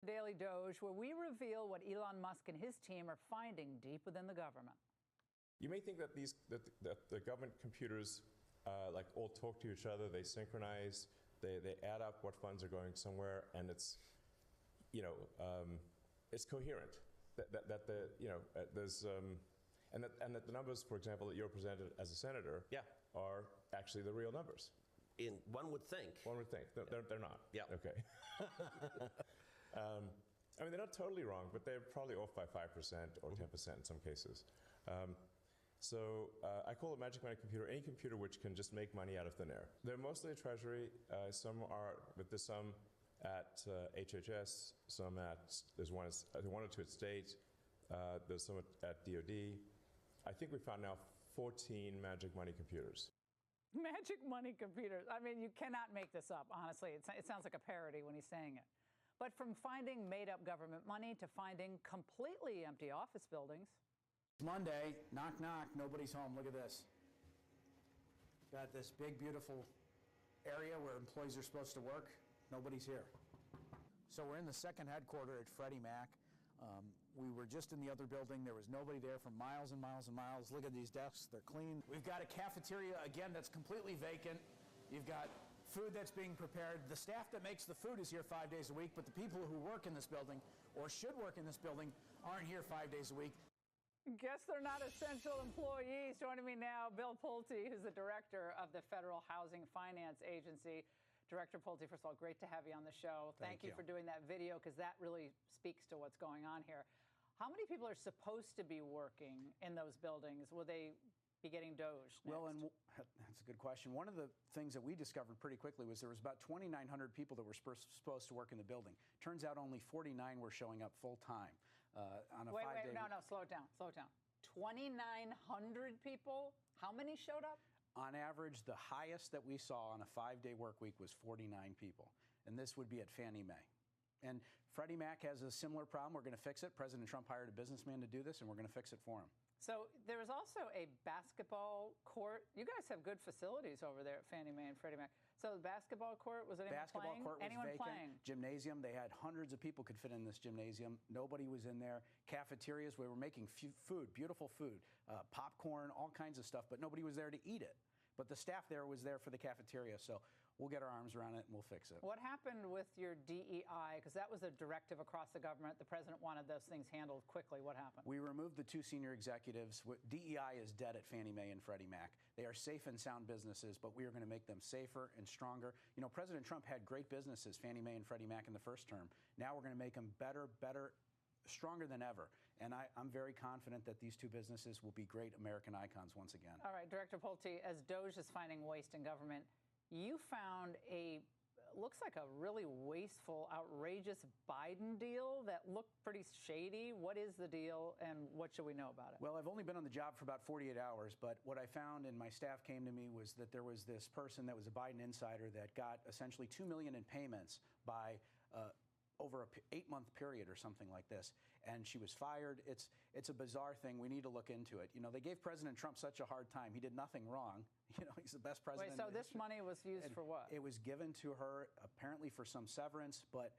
Daily DOGE, where we reveal what Elon Musk and his team are finding deep within the government. You may think that that the government computers like all talk to each other, they synchronize, they add up what funds are going somewhere, and it's it's coherent. That the numbers, for example, that you're presented as a senator, are actually the real numbers. One would think. One would think. They're not. Yeah. Okay. I mean, they're not totally wrong, but they're probably off by 5% or 10% in some cases. So I call a magic money computer any computer which can just make money out of thin air. They're mostly at Treasury. Some are, but there's some at HHS. Some there's one or two at State. There's some at DOD. I think we found now 14 magic money computers. Magic money computers. I mean, you cannot make this up, honestly. It sounds like a parody when he's saying it. But from finding made-up government money to finding completely empty office buildings. Monday, knock, knock, nobody's home. Look at this. Got this big, beautiful area where employees are supposed to work. Nobody's here. So we're in the second headquarters at Freddie Mac. We were just in the other building. There was nobody there for miles and miles and miles. Look at these desks. They're clean. We've got a cafeteria, again, that's completely vacant. You've got food that's being prepared. The staff that makes the food is here 5 days a week, but the people who work in this building or should work in this building aren't here 5 days a week. Guess they're not essential employees. Joining me now, Bill Pulte, who's the director of the Federal Housing Finance Agency. Director Pulte, first of all, great to have you on the show. Thank you for doing that video, because that really speaks to what's going on here. How many people are supposed to be working in those buildings? Will they be getting DOGE next? Well, that's a good question. One of the things that we discovered pretty quickly was there was about 2,900 people that were supposed to work in the building. Turns out only 49 were showing up full time on a 5-day. Wait, no, slow it down. 2,900 people? How many showed up? On average, the highest that we saw on a 5-day work week was 49 people. And this would be at Fannie Mae. And Freddie Mac has a similar problem. We're going to fix it. President Trump hired a businessman to do this, and we're going to fix it for him. So there was also a basketball court. You guys have good facilities over there at Fannie Mae and Freddie Mac. So the basketball court, was anyone playing? Basketball court was anyone vacant. Playing? Gymnasium, they had hundreds of people could fit in this gymnasium. Nobody was in there. Cafeterias, we were making food, beautiful food, popcorn, all kinds of stuff, but nobody was there to eat it. But the staff there was there for the cafeteria, so we'll get our arms around it and we'll fix it. What happened with your DEI? Because that was a directive across the government. The president wanted those things handled quickly. What happened? We removed the 2 senior executives. DEI is dead at Fannie Mae and Freddie Mac. They are safe and sound businesses, but we are going to make them safer and stronger. You know, President Trump had great businesses, Fannie Mae and Freddie Mac, in the first term. Now we're going to make them better, stronger than ever. And I'm very confident that these 2 businesses will be great American icons once again. All right, Director Pulte, as DOGE is finding waste in government, you found looks like a really wasteful, outrageous Biden deal that looked pretty shady. What is the deal, and what should we know about it? Well, I've only been on the job for about 48 hours, but what I found, and my staff came to me, was that there was this person that was a Biden insider that got essentially $2 million in payments by over an 8-month period or something like this, and she was fired. It's a bizarre thing. We need to look into it. You know, they gave President Trump such a hard time. He did nothing wrong. You know, he's the best president. Wait, so this money was used for what? It was given to her apparently for some severance, but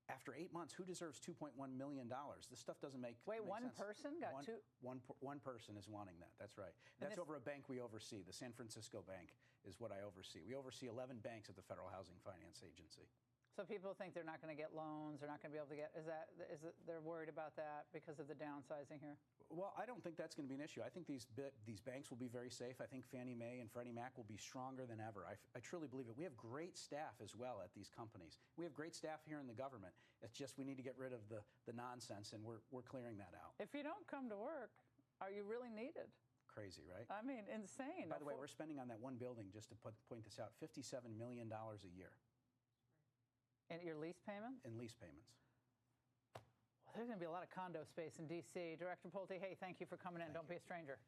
after 8 months, who deserves $2.1 million? This stuff doesn't make Wait, one sense. Person got two? One person is wanting that. That's right. That's over a bank we oversee. The San Francisco Bank is what I oversee. We oversee 11 banks at the Federal Housing Finance Agency. So people think they're not going to get loans, they're not going to be able to get, they're worried about that because of the downsizing here? Well, I don't think that's going to be an issue. I think these banks will be very safe. I think Fannie Mae and Freddie Mac will be stronger than ever. I truly believe it. We have great staff as well at these companies. We have great staff here in the government. It's just we need to get rid of the nonsense, and we're clearing that out. If you don't come to work, are you really needed? Crazy, right? I mean, insane. By the way, we're spending on that one building, just to point this out, $57 million a year. And your lease payments? In lease payments. Well, there's going to be a lot of condo space in D.C. Director Pulte, hey, thank you for coming in. Don't be a stranger.